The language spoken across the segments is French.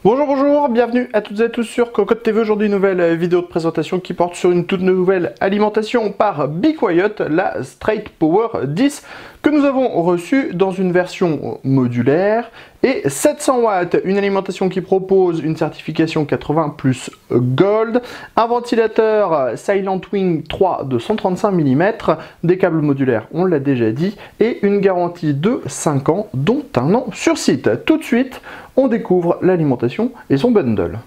Bonjour, bienvenue à toutes et à tous sur Cocotte TV. Aujourd'hui, une nouvelle vidéo de présentation qui porte sur une toute nouvelle alimentation par Be Quiet, la Straight Power 10, que nous avons reçue dans une version modulaire et 700 watts. Une alimentation qui propose une certification 80+ Gold, un ventilateur Silent Wing 3 de 135 mm, des câbles modulaires, on l'a déjà dit, et une garantie de 5 ans, dont un an sur site. Tout de suite, on découvre l'alimentation et son bundle.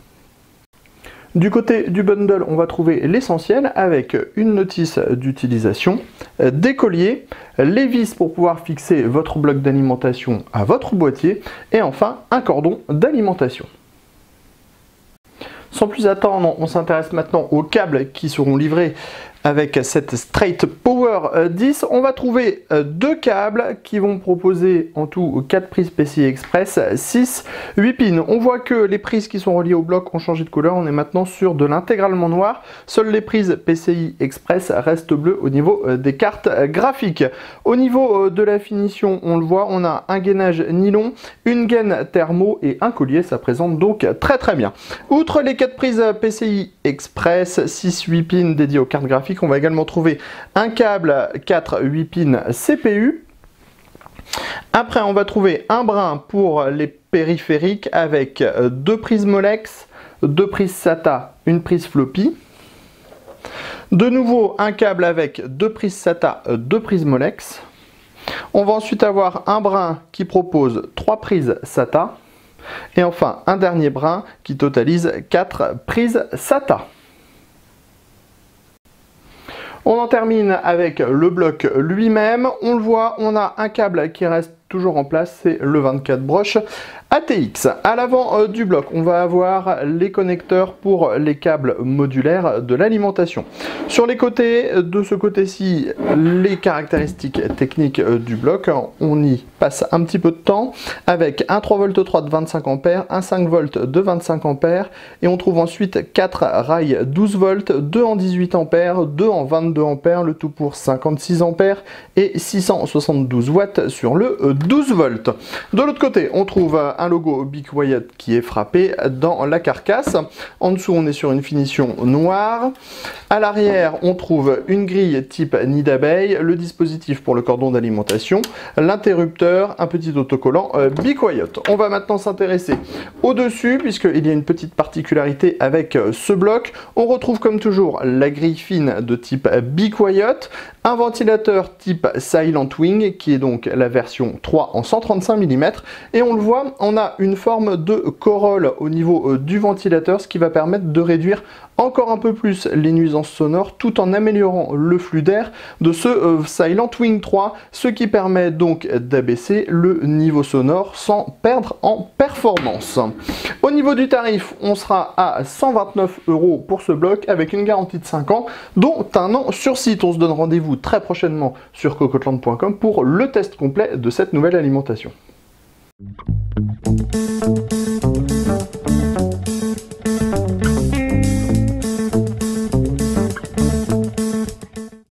Du côté du bundle, on va trouver l'essentiel avec une notice d'utilisation, des colliers, les vis pour pouvoir fixer votre bloc d'alimentation à votre boîtier et enfin un cordon d'alimentation. Sans plus attendre, on s'intéresse maintenant aux câbles qui seront livrés avec cette Straight Power 10. On va trouver deux câbles qui vont proposer en tout 4 prises PCI Express, 6, 8 pins. On voit que les prises qui sont reliées au bloc ont changé de couleur. On est maintenant sur de l'intégralement noir. Seules les prises PCI Express restent bleues au niveau des cartes graphiques. Au niveau de la finition, on le voit, on a un gainage nylon, une gaine thermo et un collier. Ça présente donc très bien. Outre les 4 prises PCI Express, 6-8 pins dédiés aux cartes graphiques, on va également trouver un câble 4-8 pins CPU. Après, on va trouver un brin pour les périphériques avec 2 prises Molex, 2 prises SATA, une prise floppy. De nouveau, un câble avec 2 prises SATA, 2 prises Molex. On va ensuite avoir un brin qui propose 3 prises SATA. Et enfin, un dernier brin qui totalise 4 prises SATA. On en termine avec le bloc lui-même. On le voit, on a un câble qui reste toujours en place, c'est le 24 broches ATX. À l'avant du bloc, on va avoir les connecteurs pour les câbles modulaires de l'alimentation. Sur les côtés, de ce côté-ci, les caractéristiques techniques du bloc. On y passe un petit peu de temps avec un 3V3 de 25 A, un 5V de 25 A et on trouve ensuite 4 rails 12V, 2 en 18 A, 2 en 22 A, le tout pour 56 A et 672 watts sur le 12V. De l'autre côté, on trouve un logo Be Quiet qui est frappé dans la carcasse. En dessous, on est sur une finition noire. À l'arrière, on trouve une grille type nid d'abeille, le dispositif pour le cordon d'alimentation, l'interrupteur, un petit autocollant Be Quiet. On va maintenant s'intéresser au-dessus, puisqu'il y a une petite particularité avec ce bloc. On retrouve comme toujours la grille fine de type Be Quiet, un ventilateur type Silent Wing, qui est donc la version 3 en 135 mm, et on le voit, on a une forme de corolle au niveau du ventilateur, ce qui va permettre de réduire encore un peu plus les nuisances sonores tout en améliorant le flux d'air de ce Silent Wing 3, ce qui permet donc d'abaisser le niveau sonore sans perdre en performance. Au niveau du tarif, on sera à 129 € pour ce bloc avec une garantie de 5 ans, dont un an sur site. On se donne rendez-vous très prochainement sur cocotland.com pour le test complet de cette nouvelle alimentation.